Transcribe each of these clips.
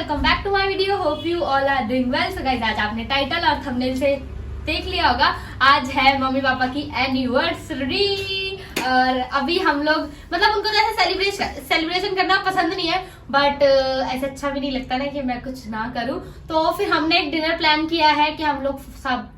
Welcome back to my video. Hope you all are doing well. So guys, आज आपने title और thumbnail से देख लिया होगा, आज है मम्मी पापा की एनिवर्सरी। और अभी हम लोग मतलब उनको जैसे सेलिब्रेशन करना पसंद नहीं है, बट ऐसा अच्छा भी नहीं लगता ना कि मैं कुछ ना करूं। तो फिर हमने एक डिनर प्लान किया है कि हम लोग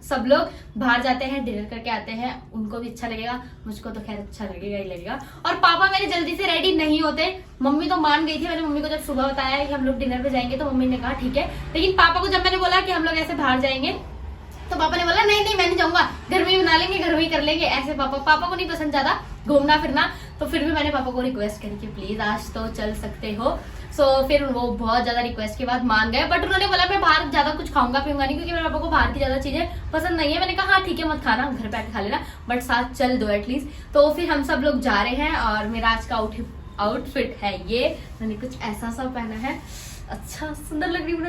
सब लोग बाहर जाते हैं, डिनर करके आते हैं। उनको भी अच्छा लगेगा, मुझको तो खैर अच्छा लगेगा ही लगेगा। और पापा मेरे जल्दी से रेडी नहीं होते। मम्मी तो मान गई थी, मैंने मम्मी को जब सुबह बताया कि हम लोग डिनर पे जाएंगे तो मम्मी ने कहा ठीक है। लेकिन पापा को जब मैंने बोला कि हम लोग ऐसे बाहर जाएंगे तो पापा ने बोला नहीं नहीं मैं नहीं जाऊंगा, घर में ही बना लेंगे, घर में ही कर लेंगे। ऐसे पापा को नहीं पसंद ज्यादा घूमना फिरना। तो फिर भी मैंने पापा को रिक्वेस्ट करी कि प्लीज आज तो चल सकते हो। फिर वो बहुत ज्यादा रिक्वेस्ट के बाद मान गए, बट उन्होंने बोला मैं बाहर ज्यादा कुछ खाऊंगा पीऊंगा नहीं, क्योंकि मेरे पापा को बाहर की ज्यादा चीजें पसंद नहीं है। मैंने कहा हाँ ठीक है, मत खाना, घर बैठ खा लेना, बट साथ चल दो एटलीस्ट। तो फिर हम सब लोग जा रहे हैं और मेरा आज का आउटफिट है ये। मैंने कुछ ऐसा सा पहना है, अच्छा सुंदर लग रही हूँ मैं।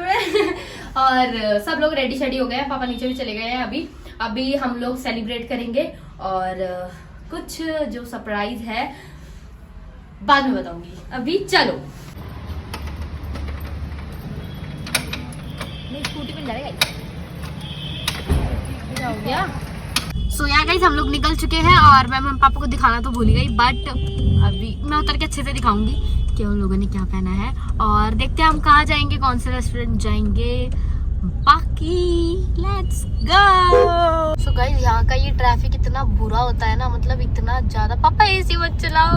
और सब लोग रेडी शेडी हो गए हैं, पापा नीचे भी चले गए हैं। अभी हम लोग सेलिब्रेट करेंगे और कुछ जो सरप्राइज है बाद में बताऊंगी। अभी चलो, स्कूटी पे जा हो गया। सो यार गाइस, हम लोग निकल चुके हैं और मैं पापा को दिखाना तो भूल गई, बट अभी मैं उतर के अच्छे से दिखाऊंगी कि उन लोगों ने क्या पहना है। और देखते हैं हम कहाँ जाएंगे, कौन से रेस्टोरेंट जाएंगे। बाकी लेट्स गो। सो गाइस, यहाँ का ये ट्रैफिक इतना बुरा होता है ना, मतलब इतना ज्यादा। पापा एसी मत चलाओ।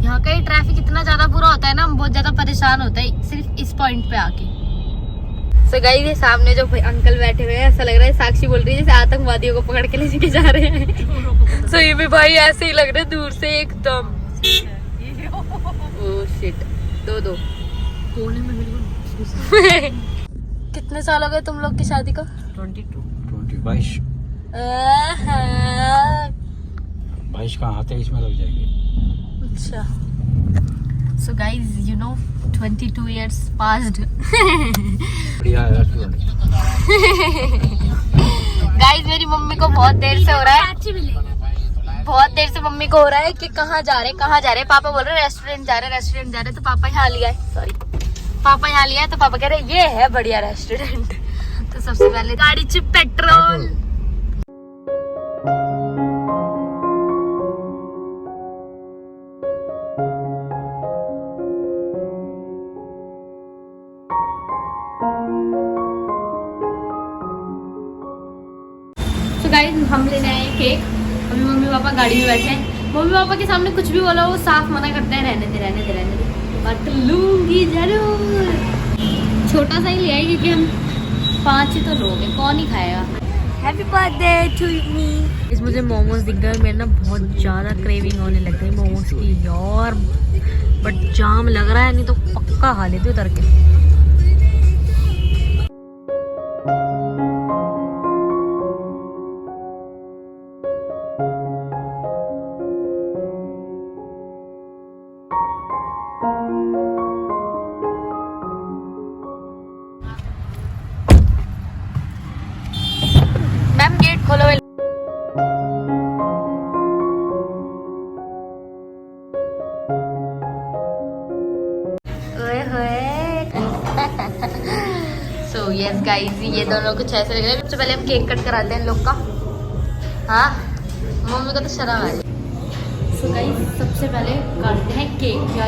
यहाँ का ये ट्रैफिक इतना ज्यादा बुरा होता है ना, हम बहुत ज्यादा परेशान होते हैं सिर्फ इस पॉइंट पे आके। सो गाइस, ये सामने जो अंकल बैठे हुए हैं, ऐसा लग रहा है साक्षी बोल रही है जैसे आतंकवादियों को पकड़ के लेके जा रहे हैं। सो ये भी भाई ऐसे ही लग रहे हैं दूर से एकदम। ओह शिट, दो कोने में कितने साल हो गए तुम लोग की शादी को? 22 का आते ही इसमें लग जाएगी। अच्छा, so guys you know 22 years passed। Guys, मेरी मम्मी को बहुत देर से हो रहा है, बहुत देर से मम्मी को हो रहा है कि कहाँ जा रहे। पापा बोल रहे रेस्टोरेंट जा रहे। तो पापा यहाँ लिया है, पापा यहाँ लिया है, तो पापा कह रहे ये है बढ़िया रेस्टोरेंट। तो सबसे पहले गाड़ी च पेट्रोल। तो गाइस, हम लेने आए केक। अभी मम्मी पापा गाड़ी में बैठे हैं। मम्मी पापा के सामने कुछ भी बोला वो साफ मना करते हैं, रहने दे, बट लूंगी जरूर। छोटा सा ही ले आई क्योंकि हम 5 ही तो लोग हैं, कौन ही खाएगा। Happy birthday to me. इस मुझे मोमोज दिख गए, मेरे ना बहुत ज़्यादा क्रेविंग होने लग गई मोमोज की यार, बट जाम लग रहा है, नहीं तो पक्का खा लेती उतर के। मैम गेट खोलो। सो यस गाइस, ये दोनों कुछ ऐसे लग रहे हैं। सबसे पहले हम केक कट कराते हैं लोग का। हाँ, मम्मी को तो शर्म आ रही। सो गाइस, सबसे पहले काटते हैं केक।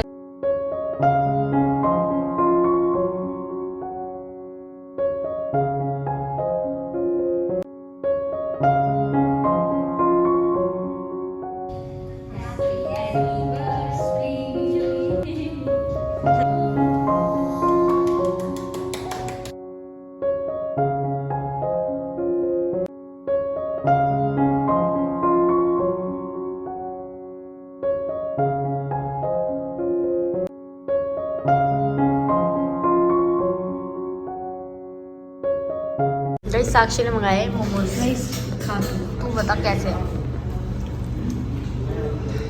साक्षी ने मंगाए मोमोज। खा तू बता कैसे है,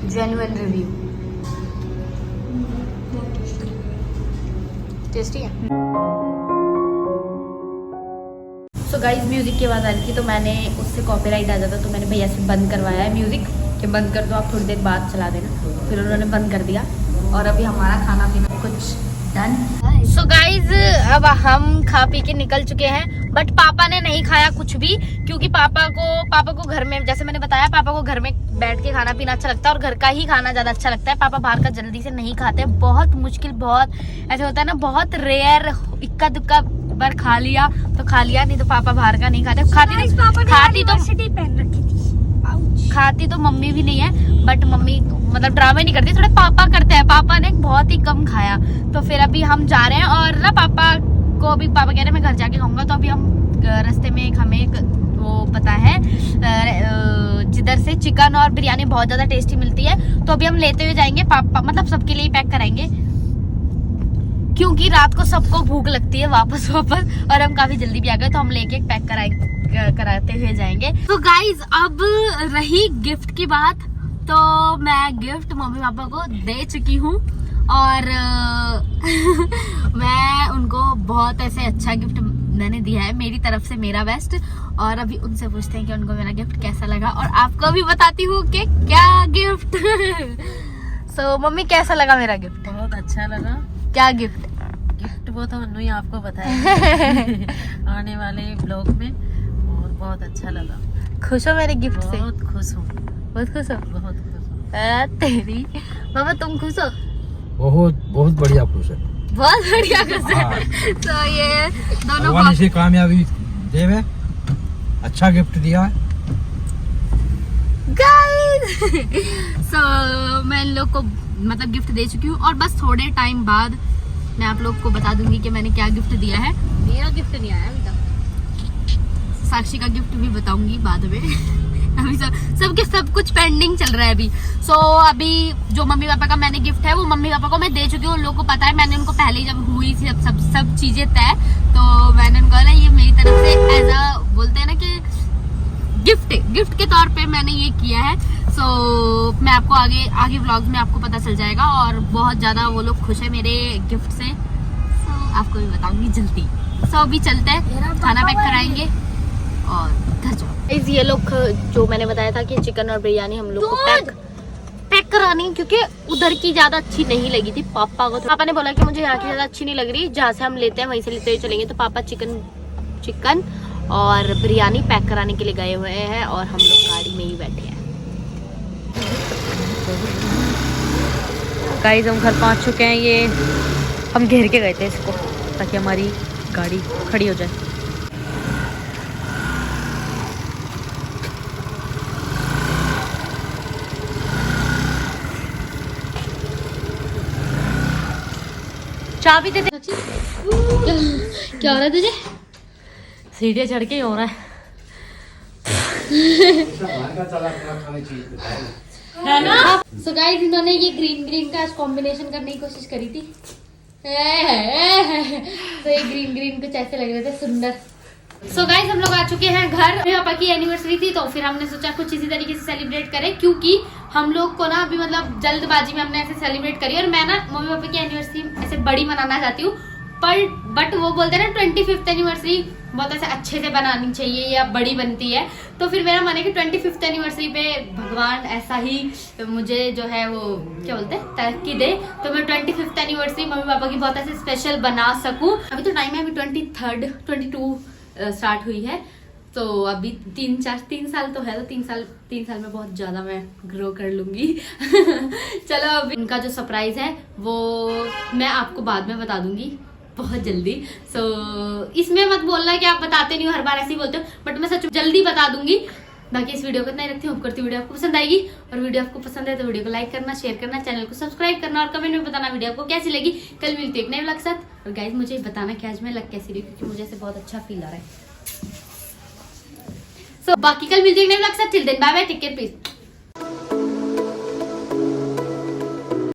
जेन्युइन रिव्यू। टेस्टी है। सो गाइस, म्यूजिक की आवाज़ आ रही थी तो मैंने उससे कॉपीराइट आ जाता, तो मैंने भैया से बंद करवाया है म्यूजिक कि बंद कर दो आप, थोड़ी देर बाद चला देना। फिर उन्होंने बंद कर दिया और अभी हमारा खाना पीना कुछ डन। सो अब हम खा पी के निकल चुके हैं, बट पापा ने नहीं खाया कुछ भी, क्योंकि पापा को घर में, जैसे मैंने बताया, पापा को घर में बैठ के खाना पीना अच्छा लगता है और घर का ही खाना ज्यादा अच्छा लगता है। पापा बाहर का जल्दी से नहीं खाते, बहुत मुश्किल, बहुत ऐसे होता है ना, बहुत रेयर, इक्का दुक्का बार खा लिया तो खा लिया, नहीं तो पापा बाहर का नहीं खाते। खाती तो मम्मी भी नहीं है, बट मम्मी मतलब ड्रामे नहीं करती, थोड़े पापा करते हैं। पापा ने बहुत ही कम खाया, तो फिर अभी हम जा रहे हैं और ना पापा को अभी पापा कह रहे हैं मैं घर जाके खाऊंगा, तो अभी हम रास्ते में हमें वो पता है जिधर से चिकन और बिरयानी बहुत ज्यादा टेस्टी मिलती है, तो अभी हम लेते हुए जाएंगे। पापा मतलब सबके लिए पैक कराएंगे, क्योंकि रात को सबको भूख लगती है वापस और हम काफी जल्दी भी आ गए, तो हम लेके पैक कराते हुए जाएंगे। तो गाइज अब रही गिफ्ट की बात, तो मैं गिफ्ट मम्मी पापा को दे चुकी हूँ और मैं उनको बहुत ऐसे अच्छा गिफ्ट मैंने दिया है मेरी तरफ से, मेरा बेस्ट। और अभी उनसे पूछते हैं कि उनको मेरा गिफ्ट कैसा लगा, और आपको भी बताती हूँ कि क्या गिफ्ट सो मम्मी कैसा लगा मेरा गिफ्ट? बहुत अच्छा लगा। क्या गिफ्ट? गिफ्ट वो तो मन्नू ही आपको बताया आने वाले ब्लॉग में, और बहुत अच्छा लगा। खुश हो मेरे गिफ्ट से? बहुत खुश हूँ, बहुत खुश हो? बहुत खुश हूँ। तेरी बाबा, तुम खुश हो? बहुत बहुत बढ़िया खुश है, बहुत बढ़िया खुश है। तो ये दोनों भगवान इसे कामयाबी देवे, अच्छा गिफ्ट दिया है। गाइस सो मैं इन लोग को मतलब गिफ्ट दे चुकी हूँ, और बस थोड़े टाइम बाद मैं आप लोग को बता दूंगी कि मैंने क्या गिफ्ट दिया है। मेरा गिफ्ट नहीं आया अभी तक। साक्षी का गिफ्ट भी बताऊंगी बाद में। अभी सब कुछ पेंडिंग चल रहा है अभी। सो अभी जो मम्मी पापा का मैंने गिफ्ट है वो मम्मी पापा को मैं दे चुकी हूँ, उन लोगों को पता है। मैंने उनको पहले ही जब हुई थी सब चीजें तय, तो मैंने उनको बोला ये मेरी तरफ से एज अ बोलते हैं ना कि गिफ्ट के तौर पे मैंने ये किया है। सो मैं आपको आगे व्लॉग्स में आपको पता चल जाएगा, और बहुत ज्यादा वो लोग खुश है मेरे गिफ्ट से। सो आपको भी बताऊंगी जल्दी। सो अभी चलते हैं, खाना पैक कराएंगे और घर जाओ। ये लोग जो मैंने बताया था कि चिकन और बिरयानी हम लोग को पैक करानी, क्योंकि उधर की ज्यादा अच्छी नहीं लगी थी पापा को। पापा ने बोला कि मुझे यहाँ की ज्यादा अच्छी नहीं लग रही, जहाँ से हम लेते हैं वहीं से लेते हुए चलेंगे। तो पापा चिकन और बिरयानी पैक कराने के लिए गए हुए हैं, और हम लोग गाड़ी में ही बैठे हैं। गाइस हम घर पहुंच चुके हैं। ये हम घेर के गए थे इसको ताकि हमारी गाड़ी खड़ी हो जाए। चाबी दे दे। क्या हो रहा है तुझे? सीढ़ियाँ चढ़ के ही हो रहा है ना। सो गाइस इन्होंने ये ग्रीन का कॉम्बिनेशन करने की कोशिश करी थी, तो ये ग्रीन कुछ ऐसे लग रहे थे सुंदर। सो गाइस हम लोग आ चुके हैं घर। मेरे पापा की एनिवर्सरी थी, तो फिर हमने सोचा कुछ इसी तरीके से सेलिब्रेट करें, क्योंकि हम लोग को ना अभी मतलब जल्दबाजी में हमने ऐसे सेलिब्रेट करी। और मैं ना मम्मी पापा की एनिवर्सरी ऐसे बड़ी मनाना चाहती हूँ, बट वो बोलते हैं ना 25th एनिवर्सरी बहुत ऐसे अच्छे से बनानी चाहिए या बड़ी बनती है। तो फिर मेरा मन है कि 25th एनिवर्सरी पे भगवान ऐसा ही मुझे जो है वो क्या बोलते हैं तरक्की दे, तो मैं 25th एनिवर्सरी मम्मी पापा की बहुत ऐसे स्पेशल बना सकूं। अभी तो टाइम है, अभी 22 स्टार्ट हुई है, तो अभी 3 साल तो है, तो 3 साल में बहुत ज्यादा मैं ग्रो कर लूंगी। चलो अभी उनका जो सरप्राइज है वो मैं आपको बाद में बता दूंगी बहुत जल्दी। सो इसमें मत बोलना कि आप बताते नहीं हो, हर बार ऐसे ही बोलते हो, बट मैं सच जल्दी बता दूंगी। बाकी इस वीडियो को इतना ही रखती हूँ, होप करती हूँ वीडियो आपको पसंद आएगी, और वीडियो आपको पसंद है तो वीडियो को लाइक करना, शेयर करना, चैनल को सब्सक्राइब करना, और कमेंट में बताना वीडियो आपको कैसी लगी। कल मिलती है एक नए व्लॉग के साथ, और गाइस मुझे बताना कि आज मैं लग कैसी रही, क्योंकि मुझे ऐसे बहुत अच्छा फील आ रहा है। सो बाकी कल मिलती है एक नए व्लॉग के साथ। Till then bye bye, take care, piece.